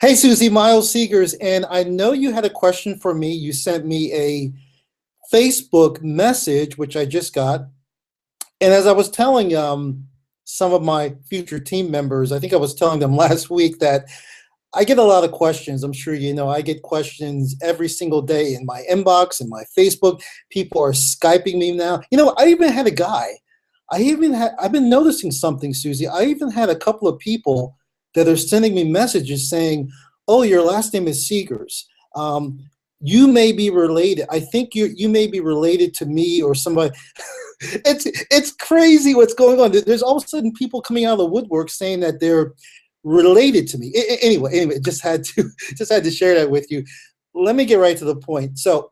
Hey, Susie, Miles Segers, and I know you had a question for me. You sent me a Facebook message, which I just got. And as I was telling some of my future team members, I think I was telling them last week that I get a lot of questions. I'm sure you know I get questions every single day in my inbox and my Facebook. People are Skyping me now. I even had a guy. I've been noticing something, Susie. I even had a couple of people that are sending me messages saying, "Oh, your last name is Segers. Um, you may be related. I think you may be related to me or somebody." It's crazy what's going on. There's all of a sudden people coming out of the woodwork saying that they're related to me. Anyway, just had to just had to share that with you. Let me get right to the point. So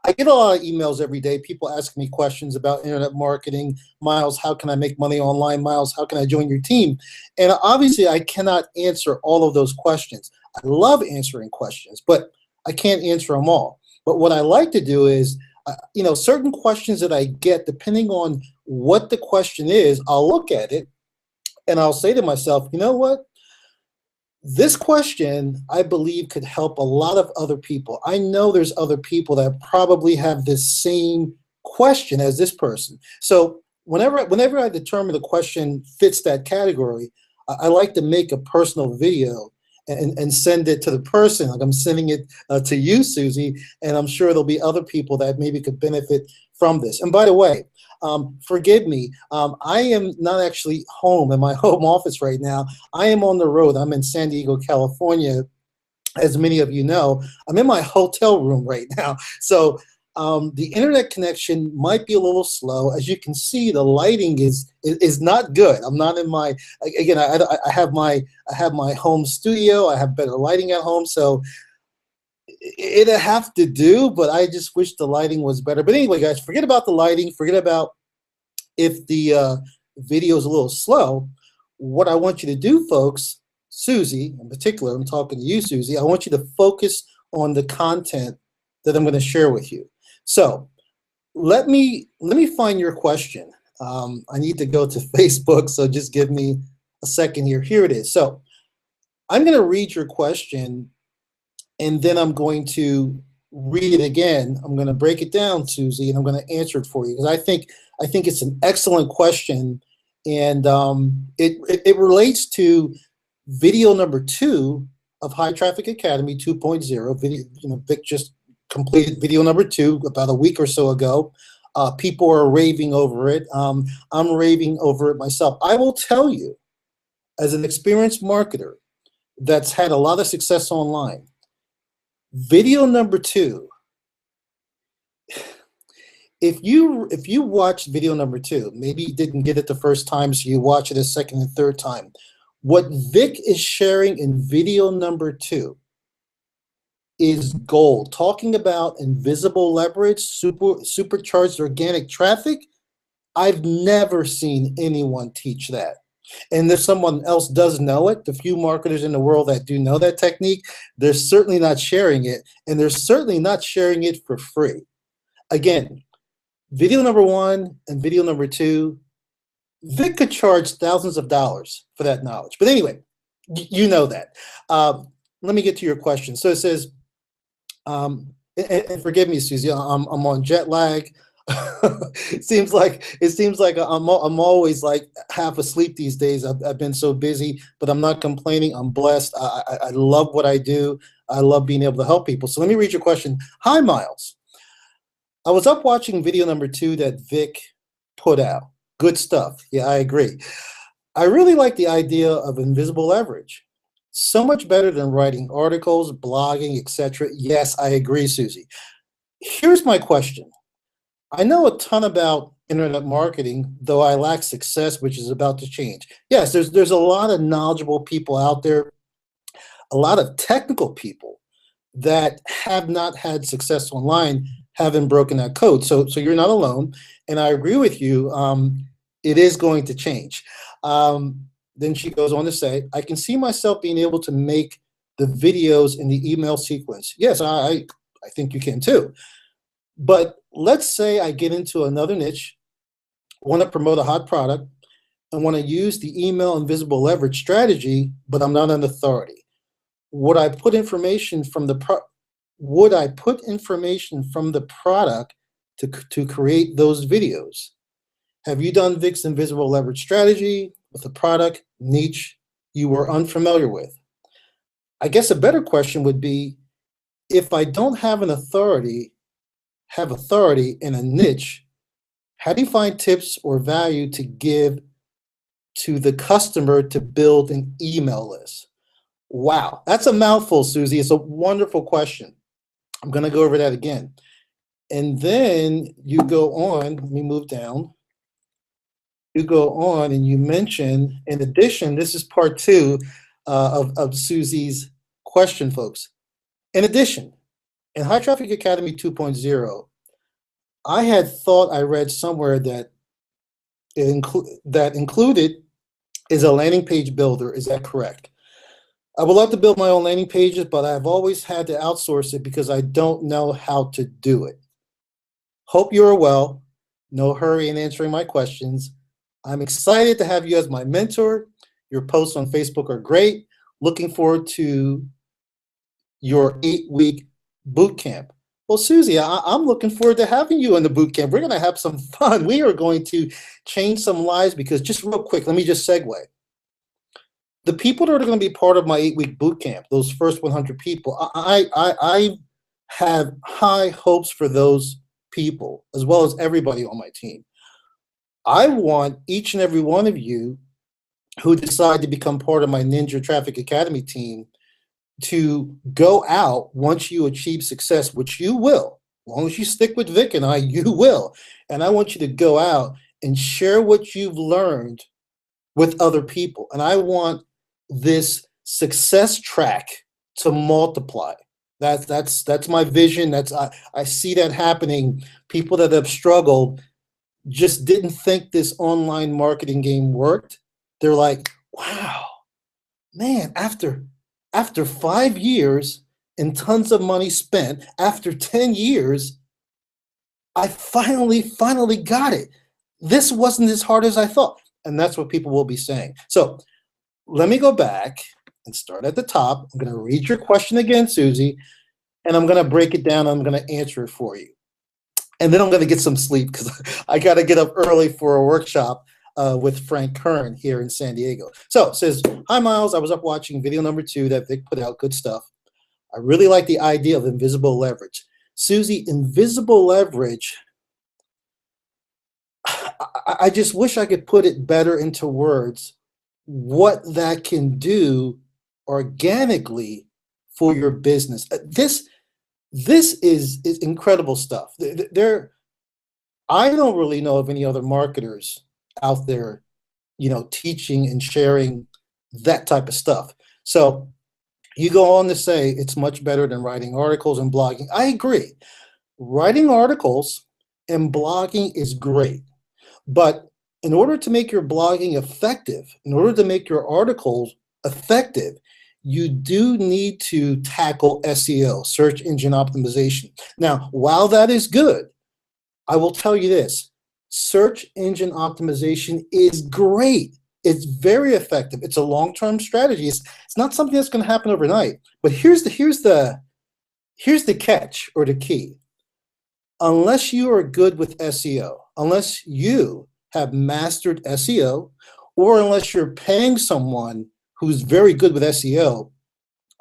I get a lot of emails every day, people asking me questions about internet marketing. Miles, how can I make money online? Miles, how can I join your team? And obviously, I cannot answer all of those questions. I love answering questions, but I can't answer them all. But what I like to do is, certain questions that I get, depending on what the question is, I'll look at it and I'll say to myself, you know what? This question, I believe, could help a lot of other people. I know there's other people that probably have this same question as this person. So whenever I determine the question fits that category, I like to make a personal video and send it to the person. Like I'm sending it to you, Susie, and I'm sure there'll be other people that maybe could benefit from this. And by the way, forgive me, I am not actually home in my home office right now. I am on the road. I'm in San Diego, California. As many of you know, I'm in my hotel room right now. So the internet connection might be a little slow. As you can see, the lighting is not good. I'm not in my, again, I have my home studio. I have better lighting at home. So it'll have to do, but I just wish the lighting was better. But anyway, guys, forget about the lighting. Forget about if the video is a little slow. What I want you to do, folks, Susie in particular, I'm talking to you, Susie, I want you to focus on the content that I'm going to share with you. So let me find your question. I need to go to Facebook, so just give me a second here. Here it is. So I'm going to read your question, and then I'm going to read it again. I'm going to break it down, Susie, and I'm going to answer it for you because I think it's an excellent question, and it relates to video number 2 of High Traffic Academy 2.0. Video, Vic just completed video number 2 about a week or so ago. People are raving over it. I'm raving over it myself. I will tell you, as an experienced marketer that's had a lot of success online, video number 2, if you watch video number 2, maybe you didn't get it the first time, so you watch it a second and third time. What Vic is sharing in video number 2 is gold. Talking about invisible leverage, supercharged organic traffic. I've never seen anyone teach that. And if someone else does know it, the few marketers in the world that do know that technique, they're certainly not sharing it, and they're certainly not sharing it for free. Again, video number 1 and video number 2, Vic could charge thousands of dollars for that knowledge. But anyway, you know that. Let me get to your question. So it says, and forgive me, Susie, I'm on jet lag. It seems like I'm always like half asleep these days. I've been so busy, but I'm not complaining. I'm blessed. I love what I do. I love being able to help people. So let me read your question. Hi, Miles. I was up watching video number 2 that Vic put out. Good stuff. Yeah, I agree. I really like the idea of invisible leverage. So much better than writing articles, blogging, etc. Yes, I agree, Susie. Here's my question. I know a ton about internet marketing, though I lack success, which is about to change. Yes, there's a lot of knowledgeable people out there, a lot of technical people that have not had success online, haven't broken that code. So you're not alone, and I agree with you. It is going to change. Then she goes on to say, I can see myself being able to make the videos in the email sequence. Yes, I think you can too. But let's say I get into another niche, want to promote a hot product, and want to use the email invisible leverage strategy, but I'm not an authority. would I put information from the would I put information from the product to create those videos? Have you done VIX invisible leverage strategy with a product niche you were unfamiliar with? I guess a better question would be, if I don't have authority in a niche, how do you find tips or value to give to the customer to build an email list? Wow, that's a mouthful, Susie. It's a wonderful question. I'm going to go over that again. And then you go on, let me move down. You go on and you mention, in addition, this is part two of Susie's question, folks. In addition, in High Traffic Academy 2.0, I had thought I read somewhere that included is a landing page builder. Is that correct? I would love to build my own landing pages, but I've always had to outsource it because I don't know how to do it. Hope you are well. No hurry in answering my questions. I'm excited to have you as my mentor. Your posts on Facebook are great. Looking forward to your 8-week boot camp. Well, Susie, I'm looking forward to having you in the boot camp. We're going to have some fun. We are going to change some lives, because just real quick, let me just segue. The people that are going to be part of my 8-week boot camp, those first 100 people, I have high hopes for those people, as well as everybody on my team. I want each and every one of you who decide to become part of my Ninja Traffic Academy team to go out once you achieve success, which you will. As long as you stick with Vic and I, you will. And I want you to go out and share what you've learned with other people. And I want this success track to multiply. That's my vision. I see that happening. People that have struggled just didn't think this online marketing game worked. They're like, wow, man, after 5 years and tons of money spent, after 10 years, I finally got it. This wasn't as hard as I thought. And that's what people will be saying. So let me go back and start at the top. I'm going to read your question again, Susie, and I'm going to break it down. I'm going to answer it for you. And then I'm going to get some sleep, because I got to get up early for a workshop with Frank Kern here in San Diego. So it says, hi, Miles. I was up watching video number 2 that Vic put out. Good stuff. I really like the idea of invisible leverage. Susie, invisible leverage, I just wish I could put it better into words, what that can do organically for your business. This is incredible stuff. I don't really know of any other marketers out there, teaching and sharing that type of stuff. So you go on to say it's much better than writing articles and blogging. I agree. Writing articles and blogging is great. But in order to make your blogging effective, in order to make your articles effective, you do need to tackle SEO, search engine optimization. Now, while that is good, I will tell you this, search engine optimization is great. It's very effective. It's a long-term strategy. It's not something that's going to happen overnight. But here's the catch, or the key. Unless you are good with SEO, unless you have mastered SEO, or unless you're paying someone who's very good with SEO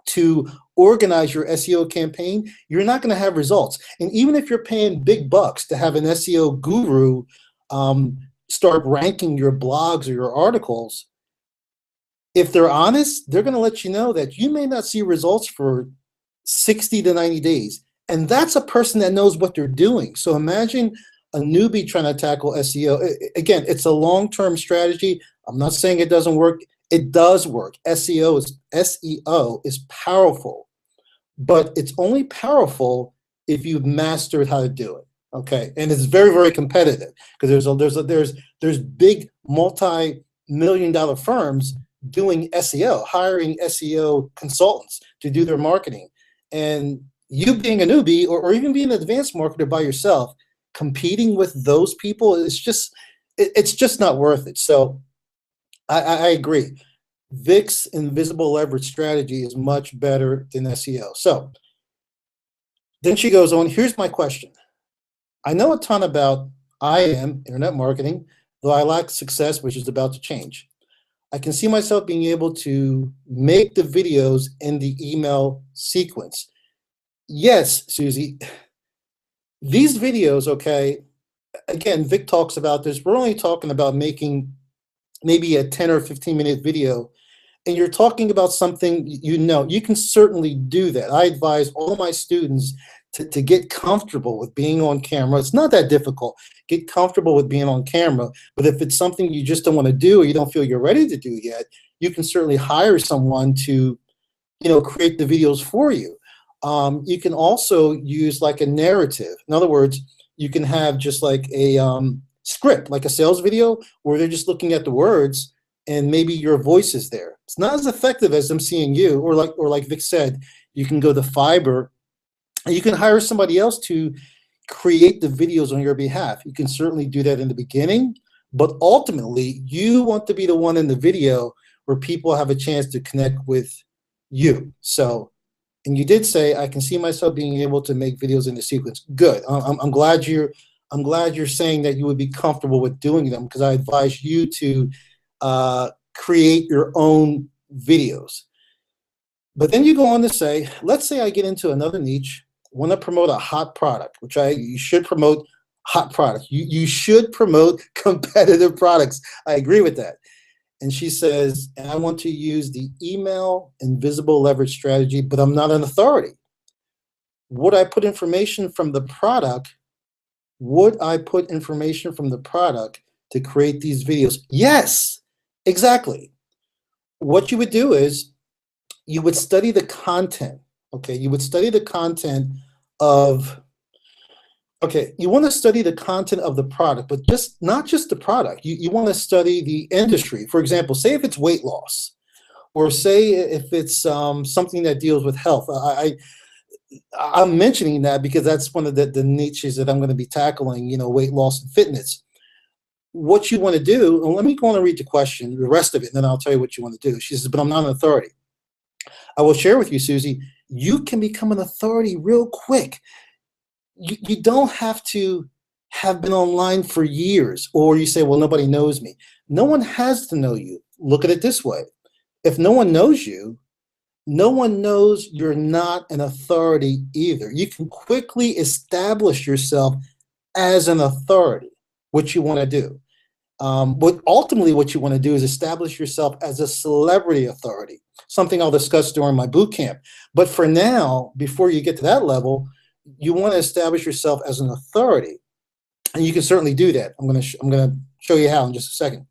to organize your SEO campaign, you're not going to have results. And even if you're paying big bucks to have an SEO guru start ranking your blogs or your articles, if they're honest, they're going to let you know that you may not see results for 60 to 90 days. And that's a person that knows what they're doing. So imagine a newbie trying to tackle SEO. Again, it's a long-term strategy. I'm not saying it doesn't work. It does work. SEO is powerful, but it's only powerful if you've mastered how to do it. Okay, and it's very, very competitive, because there's big multi-million-dollar firms doing SEO, hiring SEO consultants to do their marketing, and you being a newbie or even being an advanced marketer by yourself, competing with those people, it's just not worth it. So I agree. Vic's invisible leverage strategy is much better than SEO. So then she goes on, here's my question. I know a ton about IM, internet marketing, though I lack success, which is about to change. I can see myself being able to make the videos in the email sequence. Yes, Susie, these videos, okay, again, Vic talks about this. We're only talking about making maybe a 10 or 15-minute video, and you're talking about something you can certainly do that. I advise all of my students to get comfortable with being on camera. It's not that difficult. Get comfortable with being on camera. But if it's something you just don't want to do or you don't feel you're ready to do yet, you can certainly hire someone to create the videos for you. You can also use like a narrative. In other words, you can have just like a script, like a sales video, where they're just looking at the words and maybe your voice is there. It's not as effective as them seeing you, or like Vic said, you can go to Fiverr and you can hire somebody else to create the videos on your behalf. You can certainly do that in the beginning, but ultimately you want to be the one in the video where people have a chance to connect with you. So, and you did say, I can see myself being able to make videos in the sequence. Good. I'm glad you're saying that you would be comfortable with doing them, because I advise you to create your own videos. But then you go on to say, let's say I get into another niche, want to promote a hot product, which you should promote hot product. You should promote competitive products. I agree with that. And she says, and I want to use the email invisible leverage strategy, but I'm not an authority. Would I put information from the product? Would I put information from the product to create these videos? Yes, exactly. What you would do is you would study the content. Okay, you would study the content of, okay, you want to study the content of the product, but not just the product. You want to study the industry. For example, say if it's weight loss, or say if it's something that deals with health. I'm mentioning that because that's one of the niches that I'm going to be tackling, weight loss and fitness. What you want to do, and let me go on and read the question, the rest of it, and then I'll tell you what you want to do. She says, but I'm not an authority. I will share with you, Susie, you can become an authority real quick. You don't have to have been online for years, or you say, well, nobody knows me. No one has to know you. Look at it this way. If no one knows you, no one knows you're not an authority either. You can quickly establish yourself as an authority, which you want to do. But ultimately what you want to do is establish yourself as a celebrity authority, something I'll discuss during my boot camp. But for now, before you get to that level, you want to establish yourself as an authority. And you can certainly do that. I'm going to show you how in just a second.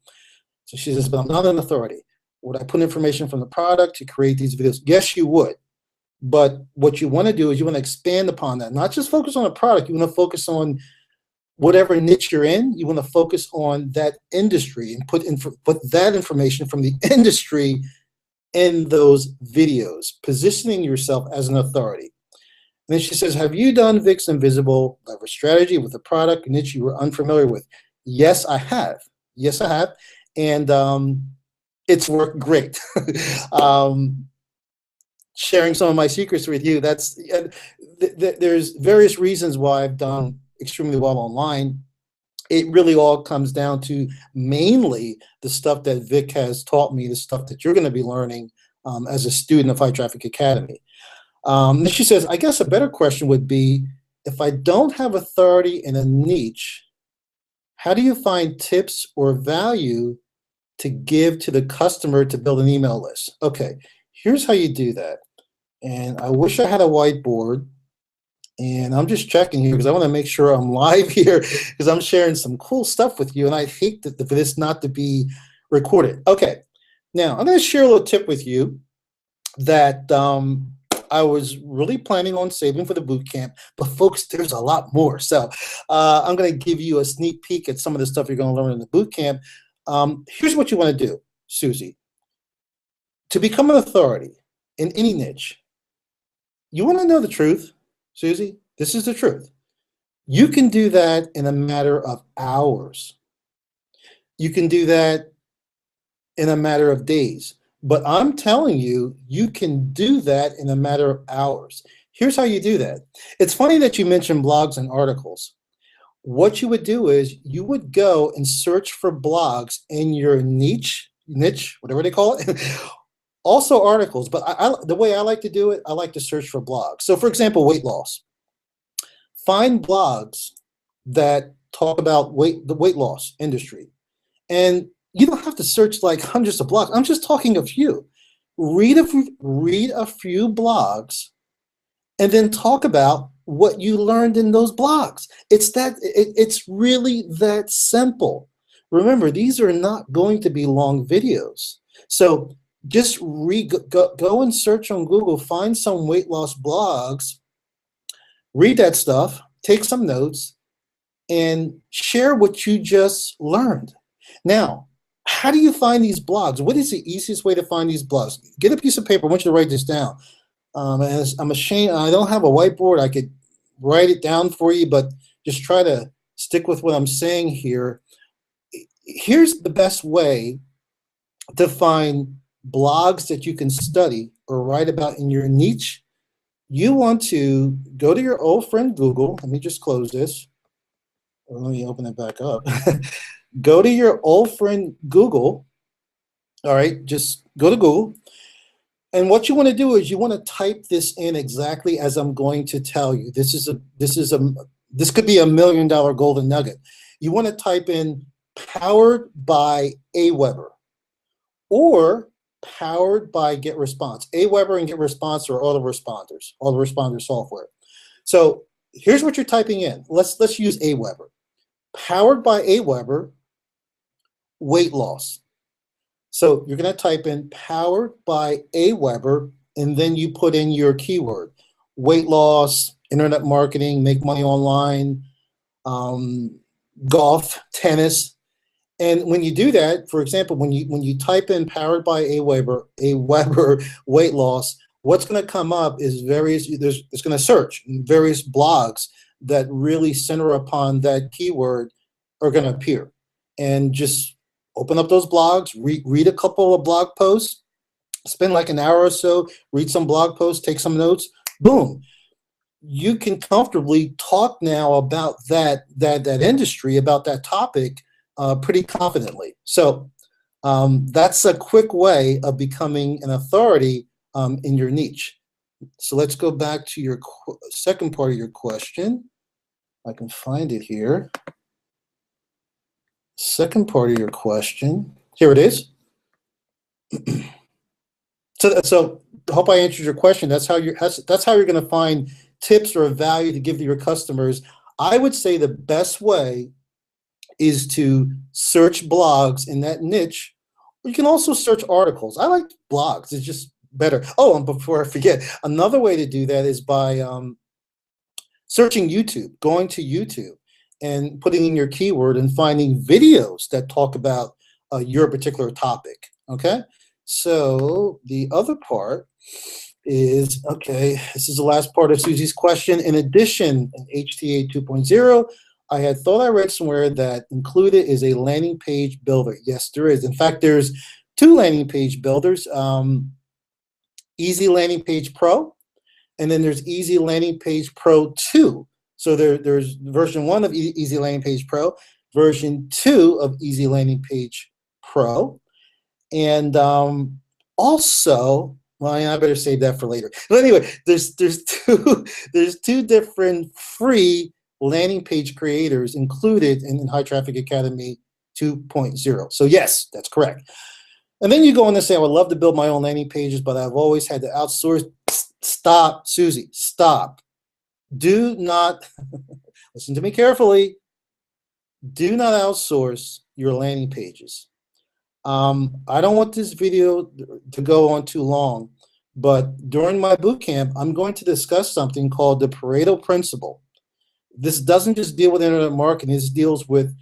So she says, but I'm not an authority. Would I put information from the product to create these videos? Yes, you would. But what you want to do is you want to expand upon that. Not just focus on a product. You want to focus on whatever niche you're in. You want to focus on that industry and put that information from the industry in those videos, positioning yourself as an authority. And then she says, have you done Vic's invisible leverage strategy with a product niche you were unfamiliar with? Yes, I have. Yes, I have. And it's worked great. Sharing some of my secrets with you, there's various reasons why I've done extremely well online. It really all comes down to mainly the stuff that Vic has taught me, the stuff that you're going to be learning as a student of High Traffic Academy. Then she says, I guess a better question would be, if I don't have authority in a niche, how do you find tips or value to give to the customer to build an email list? Okay, here's how you do that. And I wish I had a whiteboard. And I'm just checking here because I want to make sure I'm live here because I'm sharing some cool stuff with you. And I hate for this not to be recorded. Okay, now I'm going to share a little tip with you that I was really planning on saving for the boot camp. But folks, there's a lot more. So I'm going to give you a sneak peek at some of the stuff you're going to learn in the boot camp. Here's what you want to do, Susie. To become an authority in any niche, you want to know the truth. Susie, this is the truth. You can do that in a matter of hours. You can do that in a matter of days. But I'm telling you, you can do that in a matter of hours. Here's how you do that. It's funny that you mentioned blogs and articles. What you would do is you would go and search for blogs in your niche, whatever they call it. Also articles, but the way I like to do it, I like to search for blogs. So for example, weight loss. Find blogs that talk about the weight loss industry. And you don't have to search like hundreds of blogs. I'm just talking a few. Read a few blogs and then talk about what you learned in those blogs. It's really that simple. Remember, these are not going to be long videos. So just go and search on Google, find some weight loss blogs, read that stuff, take some notes, and share what you just learned. Now, how do you find these blogs? What is the easiest way to find these blogs? Get a piece of paper. I want you to write this down. And I'm ashamed, I don't have a whiteboard. I could write it down for you, but just try to stick with what I'm saying here. Here's the best way to find blogs that you can study or write about in your niche. You want to go to your old friend Google. Let me just close this. Let me open it back up. Go to your old friend Google. All right, just go to Google. And what you want to do is you want to type this in exactly as I'm going to tell you. This could be $1 million golden nugget. You want to type in powered by Aweber or powered by GetResponse. Aweber and GetResponse are autoresponder software. So here's what you're typing in. Let's use Aweber. Powered by Aweber, weight loss. So you're going to type in powered by Aweber, and then you put in your keyword: weight loss, internet marketing, make money online, golf, tennis. And when you do that, for example, when you type in powered by Aweber weight loss, what's going to come up is it's going to search various blogs that really center upon that keyword are going to appear. And just open up those blogs, read a couple of blog posts, spend like an hour or so, read some blog posts, take some notes, boom. You can comfortably talk now about that industry, about that topic, pretty confidently. So that's a quick way of becoming an authority in your niche. So let's go back to your second part of your question. I can find it here. Second part of your question. Here it is. So I hope I answered your question. That's how you're going to find tips or value to give to your customers. I would say the best way is to search blogs in that niche. You can also search articles. I like blogs. It's just better. Oh, and before I forget, another way to do that is by searching YouTube, going to YouTube and putting in your keyword and finding videos that talk about your particular topic, okay? So the other part is, okay, this is the last part of Susie's question. In addition, in HTA 2.0, I had thought I read somewhere that included is a landing page builder. Yes, there is. In fact, there's 2 landing page builders, Easy Landing Page Pro, and then there's Easy Landing Page Pro 2. So there's version 1 of Easy Landing Page Pro, version 2 of Easy Landing Page Pro, and also, well, I better save that for later. But anyway, there's two different free landing page creators included in High Traffic Academy 2.0. So yes, that's correct. And then you go on and say, I would love to build my own landing pages, but I've always had to outsource. Stop, Susie, stop. Do not, listen to me carefully, do not outsource your landing pages. I don't want this video to go on too long, but during my bootcamp, I'm going to discuss something called the Pareto principle. This doesn't just deal with internet marketing, this deals with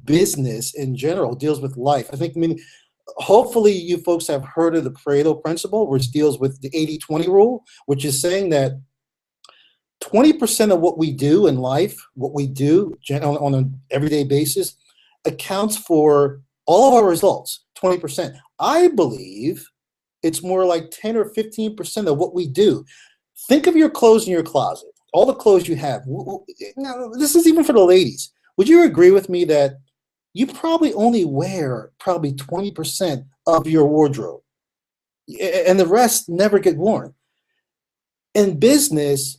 business in general, deals with life. Hopefully you folks have heard of the Pareto principle, which deals with the 80-20 rule, which is saying that 20% of what we do in life, what we do on an everyday basis, accounts for all of our results, 20%. I believe It's more like 10 or 15% of what we do. Think of your clothes in your closet, all the clothes you have. Now, this is even for the ladies. Would you agree with me that you probably only wear probably 20% of your wardrobe, and the rest never get worn? In business,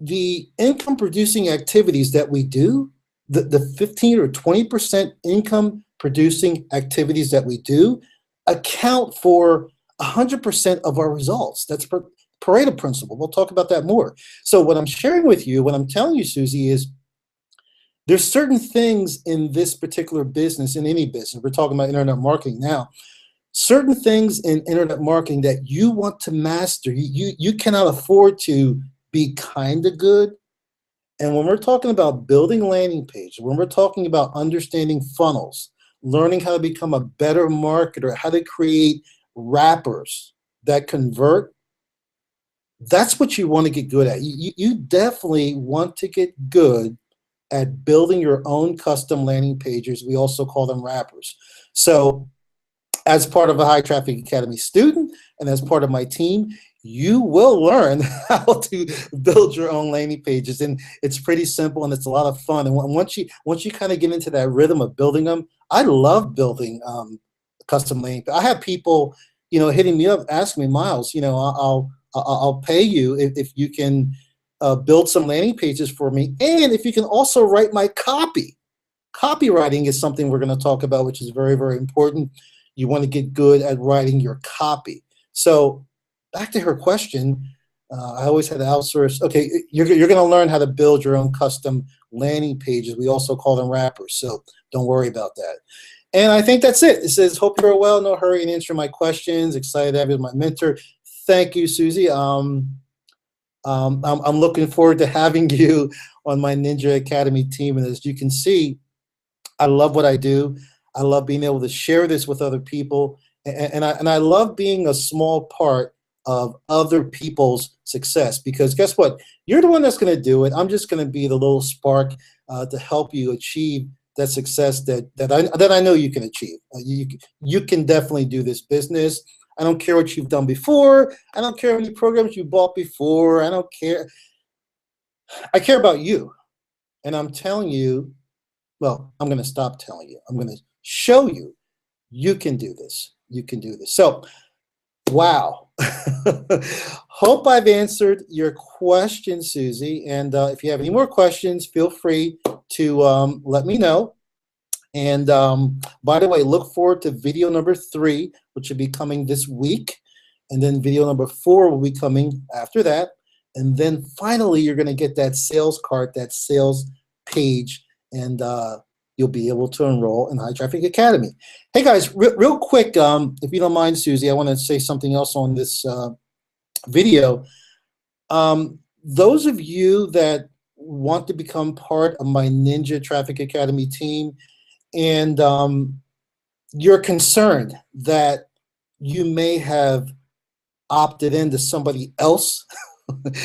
the income producing activities that we do, the 15 or 20% income producing activities that we do account for 100% of our results. That's Pareto principle. We'll talk about that more. So what I'm sharing with you, what I'm telling you, Susie, is there's certain things in this particular business, in any business, we're talking about internet marketing now, certain things in internet marketing that you want to master. You cannot afford to be kind of good. And when we're talking about building landing pages, when we're talking about understanding funnels, learning how to become a better marketer, how to create wrappers that convert, that's what you want to get good at. You definitely want to get good at building your own custom landing pages. We also call them wrappers. So as part of a High Traffic Academy student and as part of my team, you will learn how to build your own landing pages. And it's pretty simple and it's a lot of fun. And once you kind of get into that rhythm of building them, I love building custom landing. I have people, hitting me up, asking me, Miles, I'll pay you if you can build some landing pages for me, and if you can also write my copy. Copywriting is something we're going to talk about, which is very, very important. You want to get good at writing your copy. So back to her question, I always had to outsource. Okay, you're going to learn how to build your own custom landing pages. We also call them wrappers, so don't worry about that. And I think that's it. It says, hope you're well, no hurry in answering my questions. Excited to have you as my mentor. Thank you, Susie. I'm looking forward to having you on my Ninja Academy team. And as you can see, I love what I do. I love being able to share this with other people. And I love being a small part of other people's success, because guess what? You're the one that's going to do it. I'm just going to be the little spark to help you achieve that success that I know you can achieve. You can definitely do this business. I don't care what you've done before. I don't care how many programs you bought before. I don't care. I care about you. And I'm telling you, well, I'm going to stop telling you. I'm going to show you, you can do this. You can do this. So, wow. Hope I've answered your question, Susie. And if you have any more questions, feel free to let me know. And by the way, look forward to video number 3, which will be coming this week. And then video number 4 will be coming after that. And then finally, you're going to get that sales cart, that sales page, and you'll be able to enroll in High Traffic Academy. Hey guys, real quick, if you don't mind, Susie, I want to say something else on this video. Those of you that want to become part of my Ninja Traffic Academy team, and you're concerned that you may have opted into somebody else,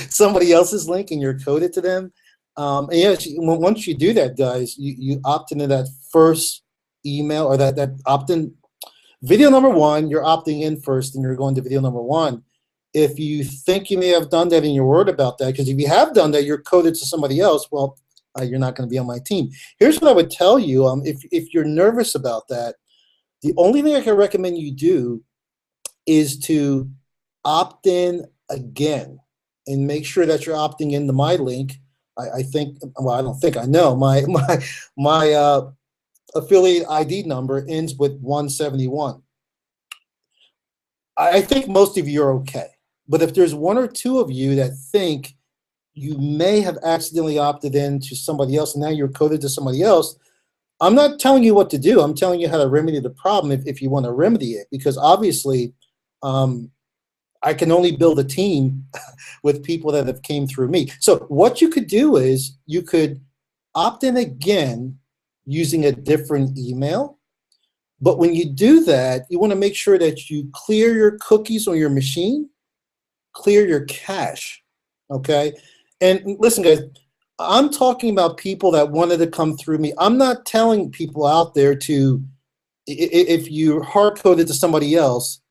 somebody else's link, and you're coded to them. And yes, once you do that, guys, you opt into that first email, or that opt-in. Video number 1, you're opting in first, and you're going to video number 1. If you think you may have done that and you're worried about that, because if you have done that, you're coded to somebody else, well, you're not going to be on my team. Here's what I would tell you. If you're nervous about that, the only thing I can recommend you do is to opt in again and make sure that you're opting into my link. I think, well, I don't think, I know my affiliate ID number ends with 171. I think most of you are okay. But if there's 1 or 2 of you that think you may have accidentally opted in to somebody else and now you're coded to somebody else, I'm not telling you what to do. I'm telling you how to remedy the problem if you want to remedy it, because obviously I can only build a team with people that have came through me. So what you could do is you could opt in again using a different email. But when you do that, you want to make sure that you clear your cookies on your machine, clear your cache, okay? And listen, guys, I'm talking about people that wanted to come through me. I'm not telling people out there to, if you're hard-coded to somebody else,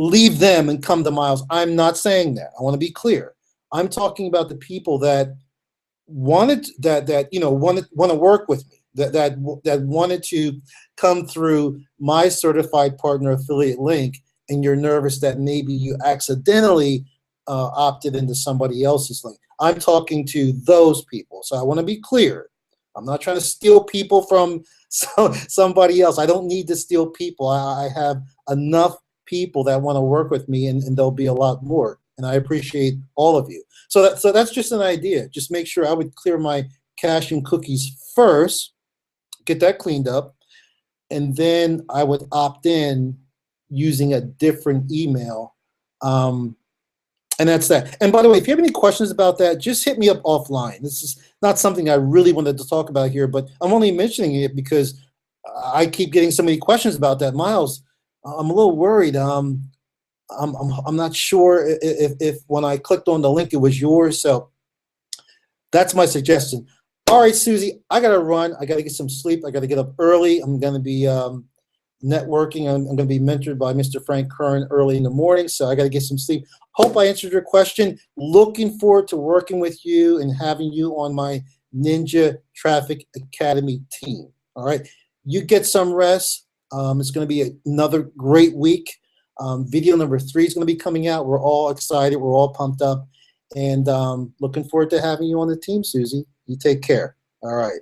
leave them and come to Miles. I'm not saying that. I want to be clear. I'm talking about the people that wanted want to work with me, that wanted to come through my certified partner affiliate link, and you're nervous that maybe you accidentally opted into somebody else's link. I'm talking to those people. So I want to be clear. I'm not trying to steal people from somebody else. I don't need to steal people. I have enough people that want to work with me, and there'll be a lot more. And I appreciate all of you. So that's just an idea. Just make sure I would clear my cache and cookies first, get that cleaned up, and then I would opt in using a different email. And that's that. And by the way, if you have any questions about that, just hit me up offline. This is not something I really wanted to talk about here, but I'm only mentioning it because I keep getting so many questions about that. Miles, I'm a little worried. I'm not sure if when I clicked on the link, it was yours. So that's my suggestion. All right, Susie, I got to run. I got to get some sleep. I got to get up early. I'm going to be networking. I'm going to be mentored by Mr. Frank Curran early in the morning, so I got to get some sleep. Hope I answered your question. Looking forward to working with you and having you on my Ninja Traffic Academy team. All right, you get some rest. It's going to be another great week. Video number 3 is going to be coming out. We're all excited. We're all pumped up, and looking forward to having you on the team, Susie. You take care. All right.